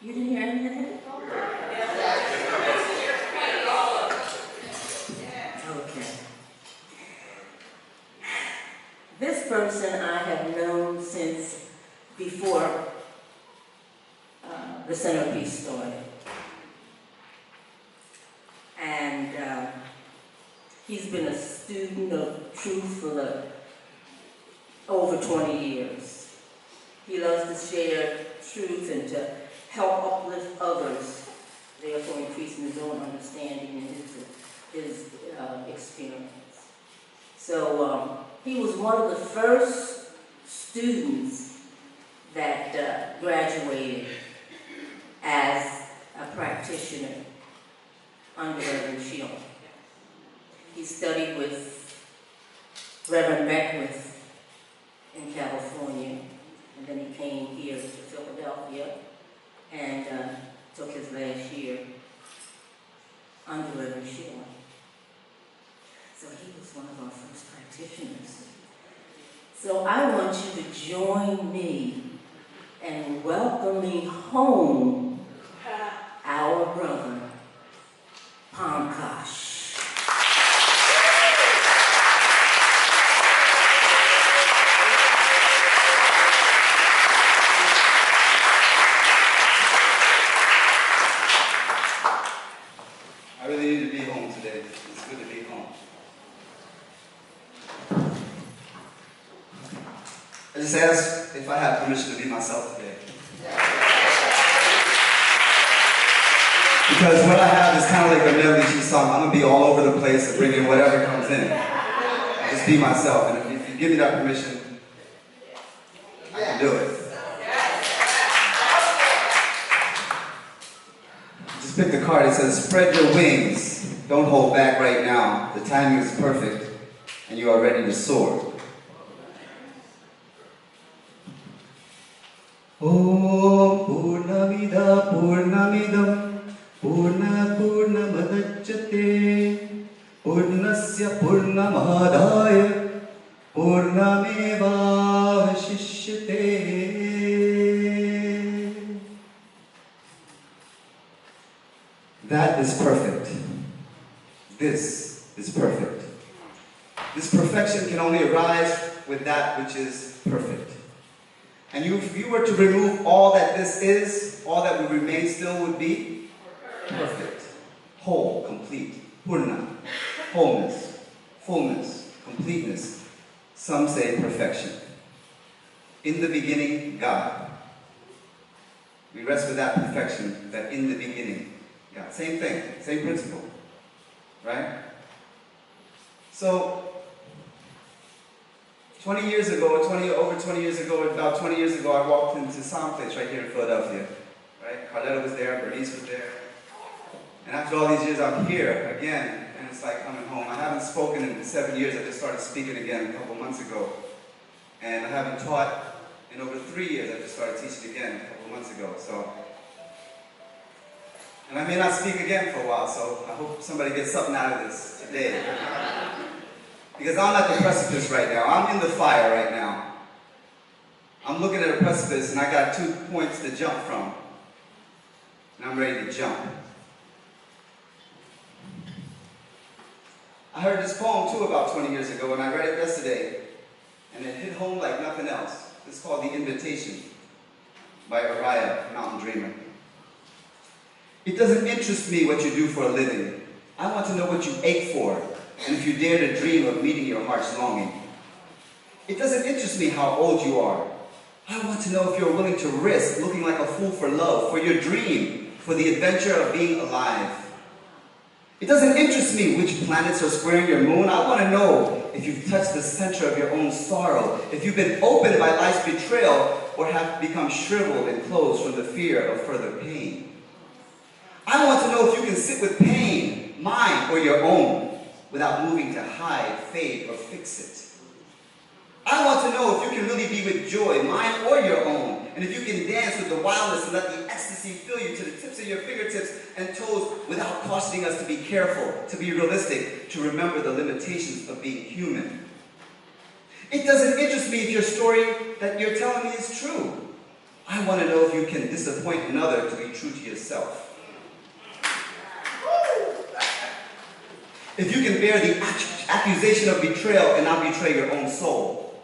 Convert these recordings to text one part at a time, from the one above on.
You didn't hear anything? Okay. This person I have known since before the centerpiece started. And he's been a student of truth for over 20 years. He loves to share truth and to help uplift others, therefore increasing his own understanding and his experience. So he was one of the first students that graduated as a practitioner under Reverend Sheila. He studied with Reverend Beckwith in California, and then he came here to Philadelphia and took his last year under Reverend Sheila. So he was one of our first practitioners. So I want you to join me in welcoming home our brother, Prakaj. I really need to be home today. It's good to be home. I just asked if I had permission to be myself today. Because what I have is kind of like a Melody G song. I'm going to be all over the place and bring in whatever comes in. Just be myself. And if you give me that permission, I can do it. Just pick the card. It says, spread your wings. Don't hold back right now. The timing is perfect, and you are ready to soar. Om Purnamida Purnamidam Purna Purnamadachyate Purnasya Purnamadaya Purnameva Vashishyate. That is perfect. This is perfect. This perfection can only arise with that which is perfect. And if you were to remove all that this is, all that would remain still would be perfect, whole, complete, purna, wholeness, fullness, completeness. Some say perfection. In the beginning, God. We rest with that perfection, that in the beginning, God. Same thing, same principle, right? So, 20 years ago, over 20 years ago, about 20 years ago, I walked into Someplace right here in Philadelphia, right? Carletta was there, Bernice was there. And after all these years, I'm here again, and it's like coming home. I haven't spoken in 7 years. I just started speaking again a couple months ago. And I haven't taught in over 3 years. I just started teaching again a couple months ago. So, and I may not speak again for a while, so I hope somebody gets something out of this today. Because I'm at the precipice right now. I'm in the fire right now. I'm looking at a precipice and I got 2 points to jump from. And I'm ready to jump. I heard this poem too about 20 years ago and I read it yesterday. And it hit home like nothing else. It's called The Invitation by Araya, Mountain Dreamer. It doesn't interest me what you do for a living. I want to know what you ache for. And if you dare to dream of meeting your heart's longing. It doesn't interest me how old you are. I want to know if you're willing to risk looking like a fool for love, for your dream, for the adventure of being alive. It doesn't interest me which planets are squaring your moon. I want to know if you've touched the center of your own sorrow, if you've been opened by life's betrayal, or have become shriveled and closed from the fear of further pain. I want to know if you can sit with pain, mine or your own, without moving to hide, fade, or fix it. I want to know if you can really be with joy, mine or your own, and if you can dance with the wildness and let the ecstasy fill you to the tips of your fingertips and toes without cautioning us to be careful, to be realistic, to remember the limitations of being human. It doesn't interest me if your story that you're telling me is true. I want to know if you can disappoint another to be true to yourself. If you can bear the accusation of betrayal and not betray your own soul.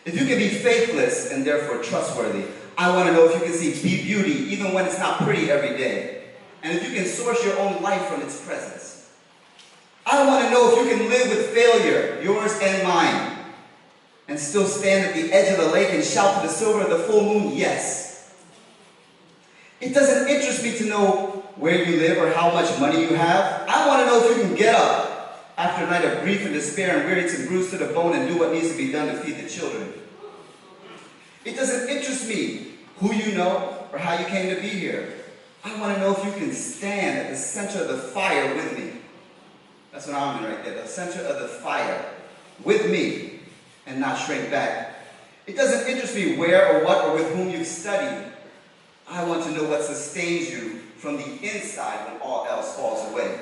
If you can be faithless and therefore trustworthy. I want to know if you can see beauty even when it's not pretty every day. And if you can source your own life from its presence. I want to know if you can live with failure, yours and mine, and still stand at the edge of the lake and shout to the silver of the full moon, yes. It doesn't interest me to know where you live or how much money you have. I want to know if you can get up after a night of grief and despair and wearied and bruised to the bone and do what needs to be done to feed the children. It doesn't interest me who you know or how you came to be here. I want to know if you can stand at the center of the fire with me. That's what I'm in right there, the center of the fire with me and not shrink back. It doesn't interest me where or what or with whom you've studied. I want to know what sustains you from the inside when all else falls away.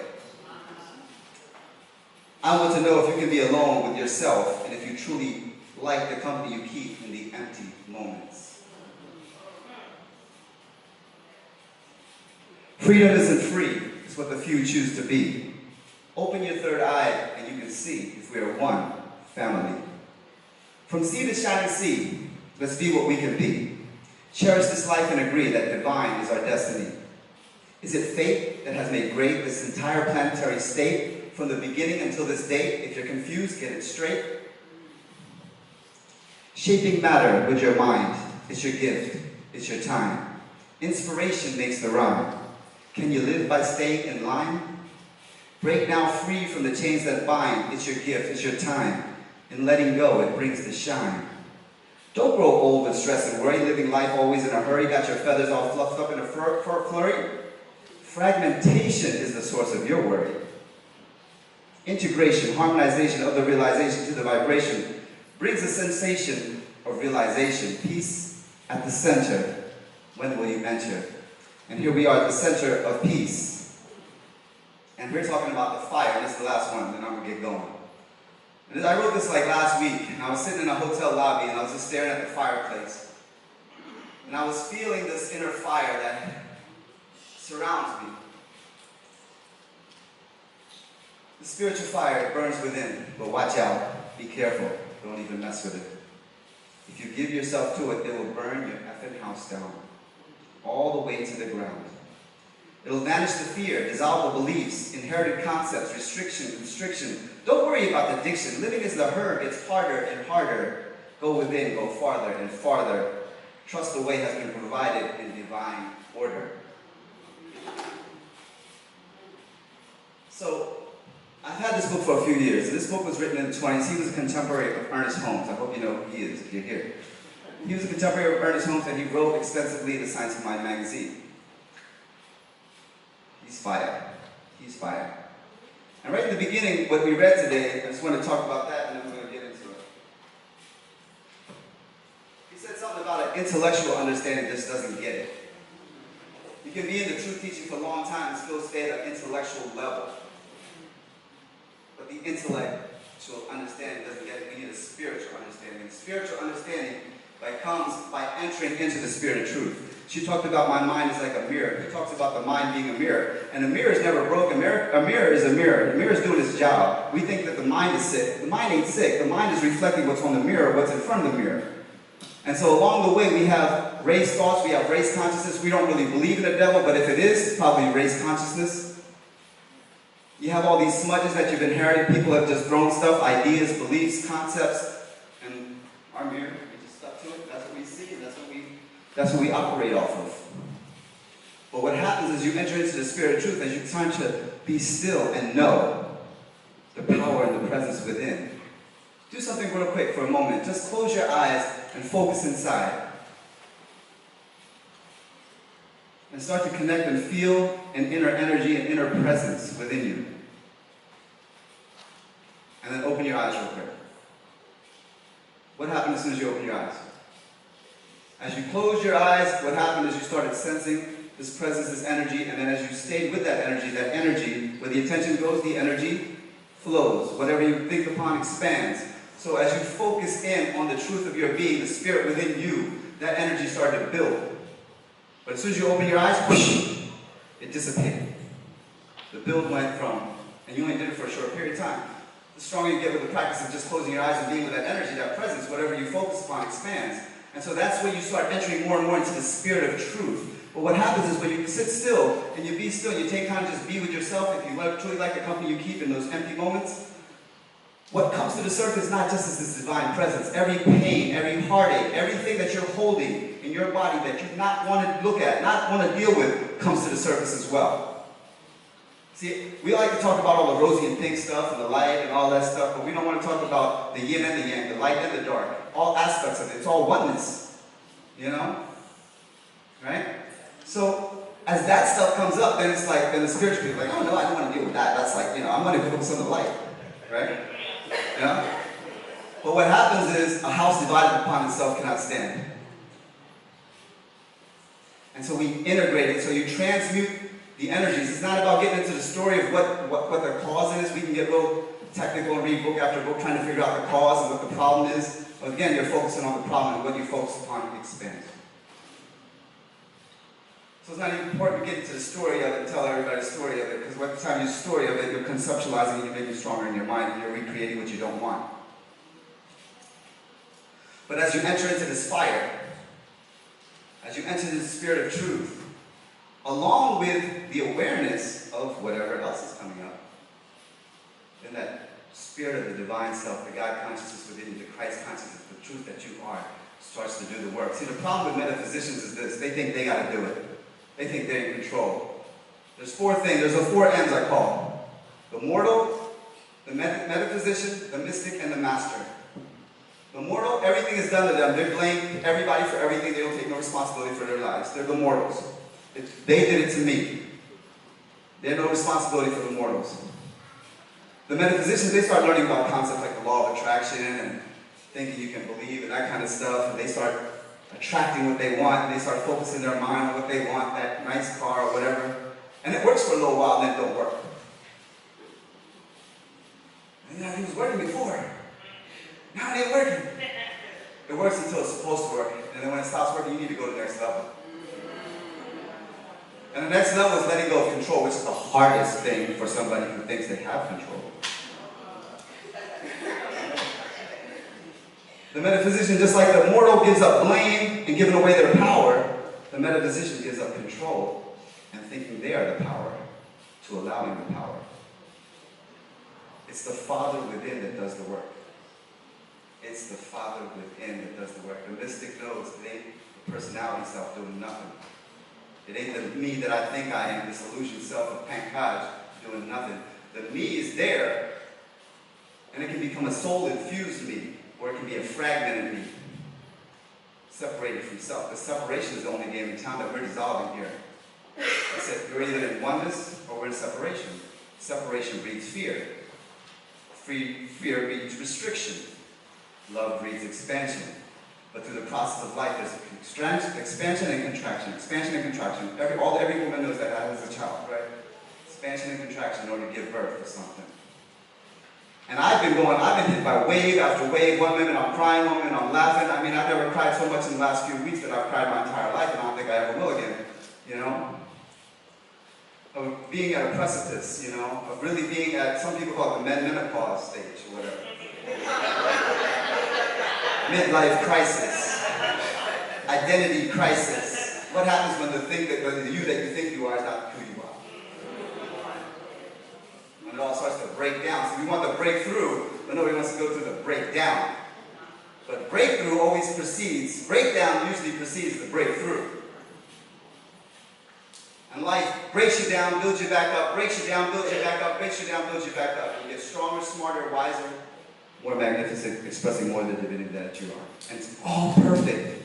I want to know if you can be alone with yourself and if you truly like the company you keep in the empty moments. Freedom isn't free. It's what the few choose to be. Open your third eye and you can see if we are one family. From sea to shining sea, let's be what we can be. Cherish this life and agree that divine is our destiny. Is it fate that has made great this entire planetary state from the beginning until this date? If you're confused, get it straight. Shaping matter with your mind. It's your gift. It's your time. Inspiration makes the rhyme. Can you live by staying in line? Break now free from the chains that bind. It's your gift. It's your time. In letting go, it brings the shine. Don't grow old with stress and worry, living life always in a hurry, got your feathers all fluffed up in a flurry. Fragmentation is the source of your worry. Integration, harmonization of the realization to the vibration brings a sensation of realization. Peace at the center. When will you enter? And here we are at the center of peace. And we're talking about the fire. This is the last one, then I'm going to get going. And I wrote this like last week, and I was sitting in a hotel lobby, and I was just staring at the fireplace. And I was feeling this inner fire that surrounds me. The spiritual fire, it burns within, but watch out, be careful, don't even mess with it. If you give yourself to it, it will burn your effing house down, all the way to the ground. It'll vanish the fear, dissolve the beliefs, inherited concepts, restriction, constriction. Don't worry about the addiction. Living as the herd gets harder and harder. Go within, go farther and farther. Trust the way has been provided in divine order. So, I've had this book for a few years. This book was written in the 20s. He was a contemporary of Ernest Holmes. I hope you know who he is if you're here. He was a contemporary of Ernest Holmes, and he wrote extensively in the Science of Mind magazine. He's Fyah. He's Fyah. And right in the beginning, what we read today, I just want to talk about that, and then we're going to get into it. He said something about an intellectual understanding just doesn't get it. You can be in the truth teaching for a long time and still stay at an intellectual level. But the intellectual understanding doesn't get it. We need a spiritual understanding. The spiritual understanding comes by entering into the spirit of truth. She talked about my mind is like a mirror. He talks about the mind being a mirror. And a mirror is never broken. A mirror is a mirror. The mirror is doing its job. We think that the mind is sick. The mind ain't sick. The mind is reflecting what's on the mirror, what's in front of the mirror. And so along the way, we have race thoughts, we have race consciousness. We don't really believe in the devil, but if it is, it's probably race consciousness. You have all these smudges that you've inherited. People have just thrown stuff, ideas, beliefs, concepts, and our mirror, we just stuck to it. That's what we see, and that's what we operate off of. But what happens is you enter into the spirit of truth as you time to be still and know the power and the presence within. Do something real quick for a moment. Just close your eyes and focus inside. And start to connect and feel an inner energy and inner presence within you. And then open your eyes real quick. What happened as soon as you open your eyes? As you closed your eyes, what happened is you started sensing this presence, this energy, and then as you stayed with that energy, where the attention goes, the energy flows. Whatever you think upon expands. So as you focus in on the truth of your being, the spirit within you, that energy started to build. But as soon as you open your eyes, whoosh, it dissipated. The build went from, and you only did it for a short period of time. The stronger you get with the practice of just closing your eyes and being with that energy, that presence, whatever you focus upon expands. And so that's when you start entering more and more into the spirit of truth. But what happens is when you sit still and you be still, you take time to just be with yourself, if you truly like the company you keep in those empty moments, what comes to the surface not just is this divine presence. Every pain, every heartache, everything that you're holding in your body that you not want to look at, not want to deal with, comes to the surface as well. See, we like to talk about all the rosy and pink stuff and the light and all that stuff, but we don't want to talk about the yin and the yang, the light and the dark, all aspects of it. It's all oneness, you know? Right? So, as that stuff comes up, then it's like, then the spiritual people are like, oh no, I don't want to deal with that. That's like, I'm going to focus on the light. Right? Yeah? But what happens is, a house divided upon itself cannot stand. And so we integrate it, so you transmute the energies. It's not about getting into the story of what the cause is. We can get a little technical and read book after book trying to figure out the cause and what the problem is. But again, you're focusing on the problem, and what you focus upon expands. So it's not even important to get into the story of it and tell everybody the story of it, because by the time you story of it, you're conceptualizing and you're making it stronger in your mind, and you're recreating what you don't want. But as you enter into this fire, as you enter this spirit of truth, along with the awareness of whatever else is coming up, then that spirit of the divine self, the God consciousness within you, the Christ consciousness, the truth that you are, starts to do the work. See, the problem with metaphysicians is this: they think they got to do it. They think they're in control. There's four things. There's the four M's I call: the mortal, the metaphysician, the mystic, and the master. The mortal, everything is done to them. They blame everybody for everything. They don't take no responsibility for their lives. They're the mortals. They did it to me. They have no responsibility for the mortals. The metaphysicians, they start learning about concepts like the law of attraction and thinking you can believe and that kind of stuff, and they start attracting what they want, and they start focusing their mind on what they want, that nice car or whatever. And it works for a little while, and then it don't work. And it was working before. Now it ain't working. It works until it's supposed to work, and then when it stops working, you need to go to the next level. And the next level is letting go of control, which is the hardest thing for somebody who thinks they have control. The metaphysician, just like the mortal gives up blame and giving away their power, the metaphysician gives up control and thinking they are the power to allowing the power. It's the Father within that does the work. It's the Father within that does the work. The mystic knows it ain't the personality self doing nothing. It ain't the me that I think I am, this illusion self of Prakaj doing nothing. The me is there, and it can become a soul-infused me, or it can be a fragmented me, separated from self. The separation is the only game in town that we're dissolving here. I said, we're either in oneness or we're in separation. Separation breeds fear. Fear breeds restriction. Love breeds expansion. But through the process of life, there's expansion and contraction. Expansion and contraction. Every woman knows that as a child, right? Expansion and contraction in order to give birth to something. And I've been hit by wave after wave. One minute I'm crying, one minute I'm laughing. I mean, I've never cried so much in the last few weeks that I've cried my entire life, and I don't think I ever will again, Of being at a precipice, of really being at, some people call it the menopause stage or whatever. Midlife crisis. Identity crisis. What happens when the you that you think you are is not who you are? When it all starts to break down. So we want the breakthrough, but nobody wants to go through the breakdown. But breakthrough always precedes, breakdown usually precedes the breakthrough. And life breaks you down, builds you back up, breaks you down, builds you back up, breaks you down, builds you back up. You get stronger, smarter, wiser, more magnificent, expressing more of the divinity that you are. And it's all perfect.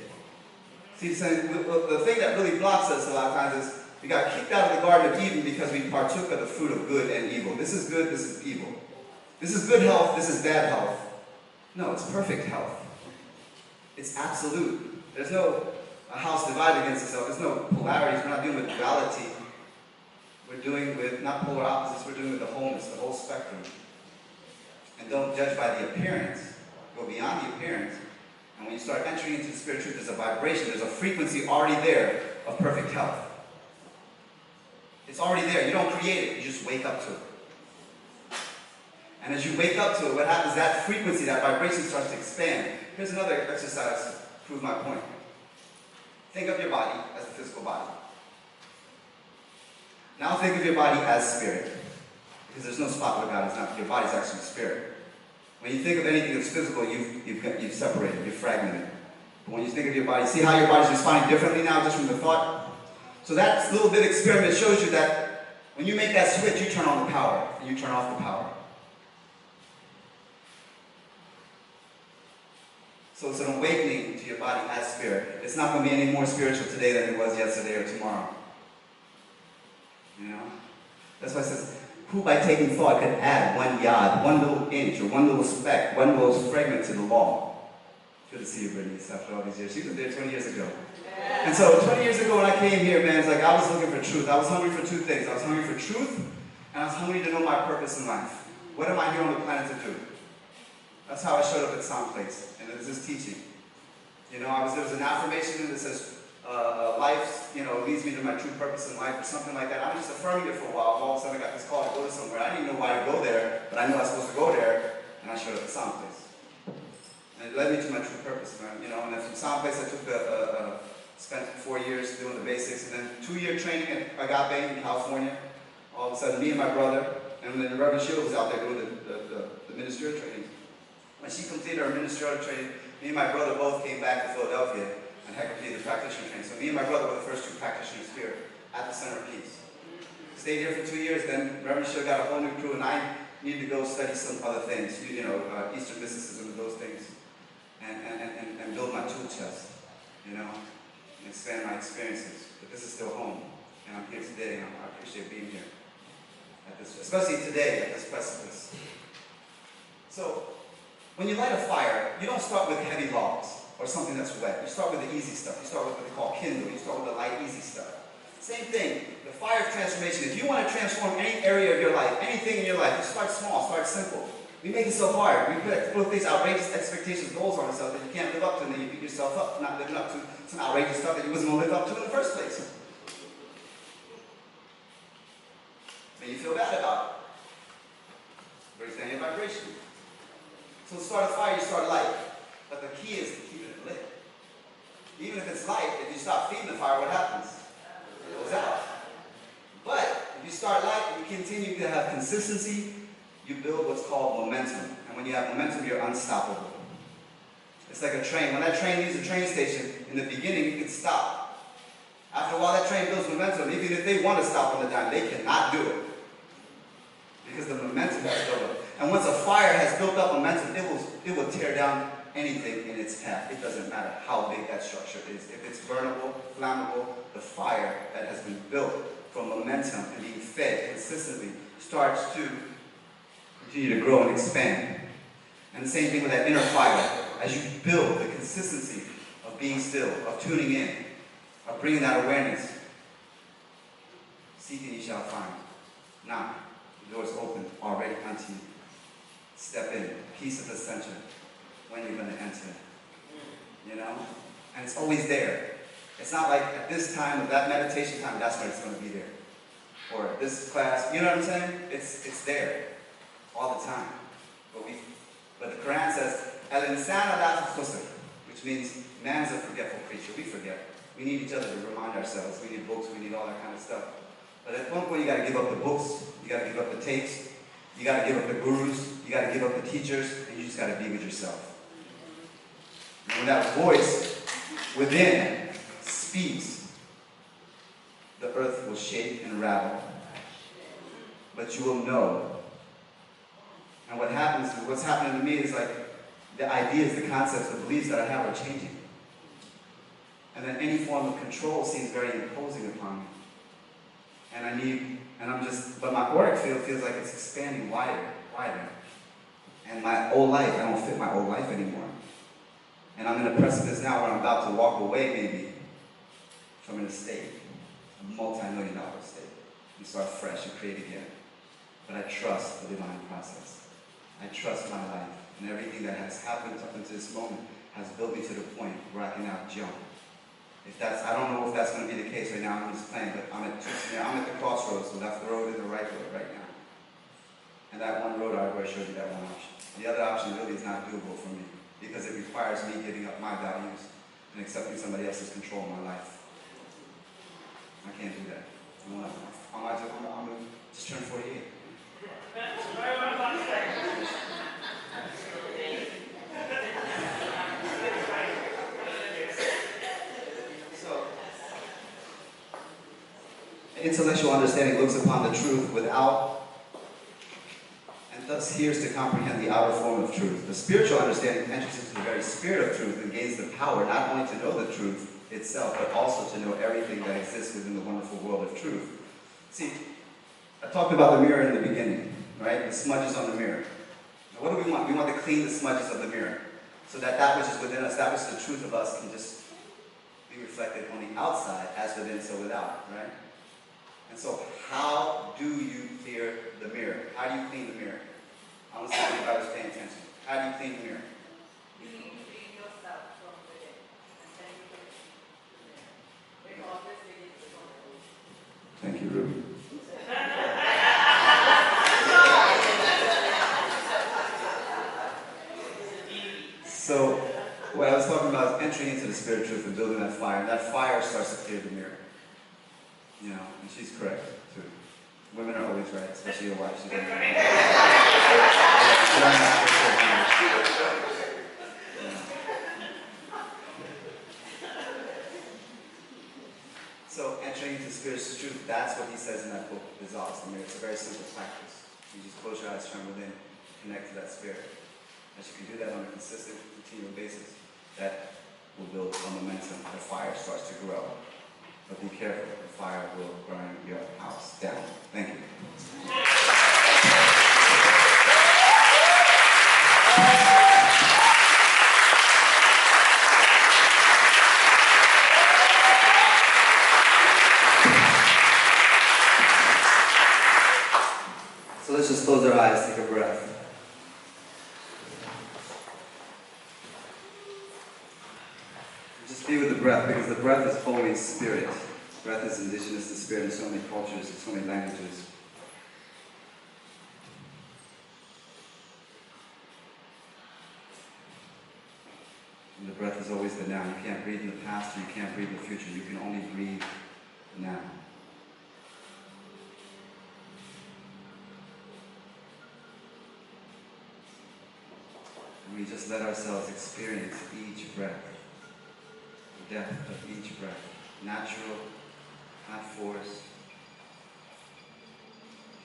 See, the thing that really blocks us a lot of times is we got kicked out of the Garden of Eden because we partook of the fruit of good and evil. This is good, this is evil. This is good health, this is bad health. No, it's perfect health. It's absolute. There's no a house divided against itself. There's no polarities. We're not dealing with duality. We're doing with not polar opposites. We're doing with the wholeness, the whole spectrum. And don't judge by the appearance. Go beyond the appearance And when you start entering into the spirit truth, there's a vibration, there's a frequency already there of perfect health. It's already there. You don't create it, you just wake up to it. And as you wake up to it, what happens, that frequency, that vibration starts to expand. Here's another exercise to prove my point. Think of your body as a physical body. Now think of your body as spirit. Because there's no spot where God is not. Your body's actually spirit. When you think of anything that's physical, you've separated, you've fragmented. But when you think of your body, see how your body's responding differently now just from the thought? So that little bit of experiment shows you that when you make that switch, you turn on the power and you turn off the power. So it's an awakening to your body as spirit. It's not going to be any more spiritual today than it was yesterday or tomorrow. You know? That's why it says, who by taking thought could add 1 yard, 1 little inch, or 1 little speck, 1 little fragment to the law? Good to see you, Brittany, after all these years. She was there 20 years ago. And so 20 years ago when I came here, man, it's like I was looking for truth. I was hungry for 2 things. I was hungry for truth, and I was hungry to know my purpose in life. What am I here on the planet to do? That's how I showed up at Sound Place, and it was this teaching. You know, there was an affirmation that says, life, you know, leads me to my true purpose in life, or something like that. I was just affirming it for a while. All of a sudden I got this call to go to somewhere. I didn't even know why to go there, but I knew I was supposed to go there, and I showed up at Sound Place. And it led me to my true purpose, man. You know, and then from Sound Place I took spent 4 years doing the basics, and then 2-year training at Agape in California. All of a sudden, me and my brother, and then Reverend Sheila was out there doing the ministerial training. When she completed her ministerial training, me and my brother both came back to Philadelphia and had completed the practitioner training. So me and my brother were the first 2 practitioners here at the Center of Peace. Stayed here for 2 years, then Reverend Sheila got a whole new crew, and I needed to go study some other things, you know, Eastern mysticism and those things, and build my tool chest, you know, and expand my experiences. But this is still home, and I'm here today, and I appreciate being here, at this, especially today at this precipice. So, when you light a fire, you don't start with heavy logs or something that's wet. You start with the easy stuff. You start with what they call kindle. You start with the light, easy stuff. Same thing, the fire of transformation. If you want to transform any area of your life, anything in your life, you start small, start simple. We make it so hard. We put these outrageous expectations, goals on ourselves that you can't live up to, and then you beat yourself up not living up to some outrageous stuff that you wasn't going to live up to in the first place. Then you feel bad about it. Brings down your vibration. So to start a fire, you start light. But the key is to keep it lit. Even if it's light, if you stop feeding the fire, what happens? It goes out. But if you start light and you continue to have consistency, you build what's called momentum. And when you have momentum, you're unstoppable. It's like a train. When that train leaves the train station, in the beginning, you can stop. After a while, that train builds momentum. Even if they want to stop on the dime, they cannot do it. Because the momentum has built up. And once a fire has built up momentum, it will tear down anything in its path. It doesn't matter how big that structure is. If it's burnable, flammable, the fire that has been built from momentum and being fed consistently starts to continue to grow and expand. And the same thing with that inner fire. As you build the consistency of being still, of tuning in, of bringing that awareness, seek and you shall find. Knock, the door is open already unto you. Step in, peace at the center, when you're going to enter. You know? And it's always there. It's not like at this time, at that meditation time, that's when it's going to be there. Or this class, you know what I'm saying? It's there all the time. But the Quran says, "Al-insana la tukhsir," which means man's a forgetful creature. We forget. We need each other to remind ourselves. We need books, we need all that kind of stuff. But at one point, you got to give up the books, you got to give up the tapes, you got to give up the gurus, you got to give up the teachers, and you just got to be with yourself. And when that voice within speaks, the earth will shake and rattle. But you will know. And what's happening to me is like the ideas, the concepts, the beliefs that I have are changing. And then any form of control seems very imposing upon me. But my auric field feels like it's expanding wider. And my old life, I don't fit my old life anymore. And I'm in a precipice now where I'm about to walk away maybe from an estate, a multi-million-dollar estate, and start fresh and create again. But I trust the divine process. I trust my life, and everything that has happened up until this moment has built me to the point where I can now jump. I don't know if that's going to be the case right now. I'm just playing, but I'm at the crossroads, the left road and the right road right now. And that one road I already showed you that one option. The other option really is not doable for me because it requires me giving up my values and accepting somebody else's control of my life. I can't do that. I'm going to just turn 48. Intellectual understanding looks upon the truth without, and thus hears to comprehend the outer form of truth. The spiritual understanding enters into the very spirit of truth and gains the power not only to know the truth itself, but also to know everything that exists within the wonderful world of truth. See, I talked about the mirror in the beginning, right? The smudges on the mirror. Now, what do we want? We want to clean the smudges of the mirror so that that which is within us, that which is the truth of us, can just be reflected on the outside as within, so without, right? And so, how do you clear the mirror? How do you clean the mirror? I want to see if anybody's paying attention. How do you clean the mirror? You need to clean yourself from within, and then you can clean the mirror. Because this is from within. Thank you, Ruby. So, what I was talking about is entering into the spirit of truth and building that fire. And that fire starts to clear the mirror. You know, and she's correct, too. Women are always right, especially your wife. She's always right. So, entering into spiritual truth, that's what he says in that book, dissolves the mirror. It's a very simple practice. You just close your eyes, turn within, connect to that spirit. As you can do that on a consistent, continual basis, that will build a momentum. The fire starts to grow. But be careful, the fire will burn your house down. Thank you. So let's just close our eyes, take a breath. Just be with the breath, because the breath is always spirit. Breath is indigenous to spirit in so many cultures, in so many languages. And the breath is always the now. You can't breathe in the past, or you can't breathe in the future. You can only breathe now. And we just let ourselves experience each breath. The depth of each breath. Natural, not forced.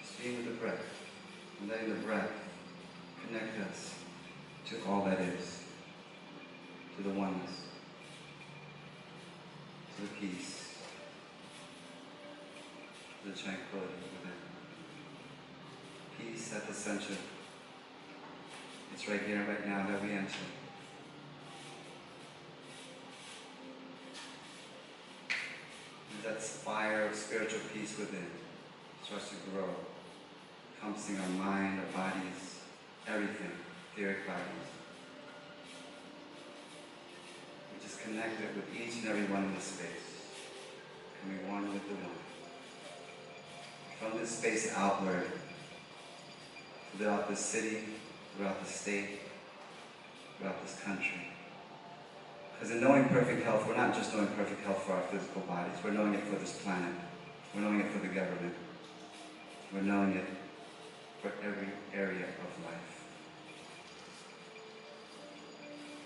Just being with the breath. And letting the breath connect us to all that is. To the oneness. To the peace. To the tranquility within. Peace at the center. It's right here, right now that we enter. And that fire of spiritual peace within starts to grow, encompassing our mind, our bodies, everything, etheric bodies. We just connect it with each and every one in this space, becoming one with the one. From this space outward, throughout this city, throughout the state, throughout this country. Because in knowing perfect health, we're not just knowing perfect health for our physical bodies, we're knowing it for this planet, we're knowing it for the government, we're knowing it for every area of life.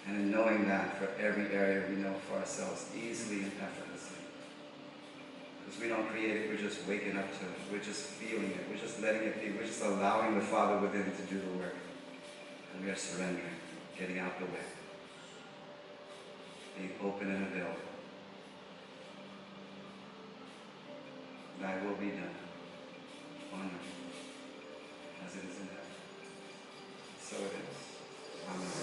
And in knowing that for every area, we know for ourselves easily and effortlessly. Because we don't create it, we're just waking up to it, we're just feeling it, we're just letting it be, we're just allowing the Father within to do the work. And we are surrendering, getting out the way, being open and available. Thy will be done on earth as it is in heaven. So it is. Amen.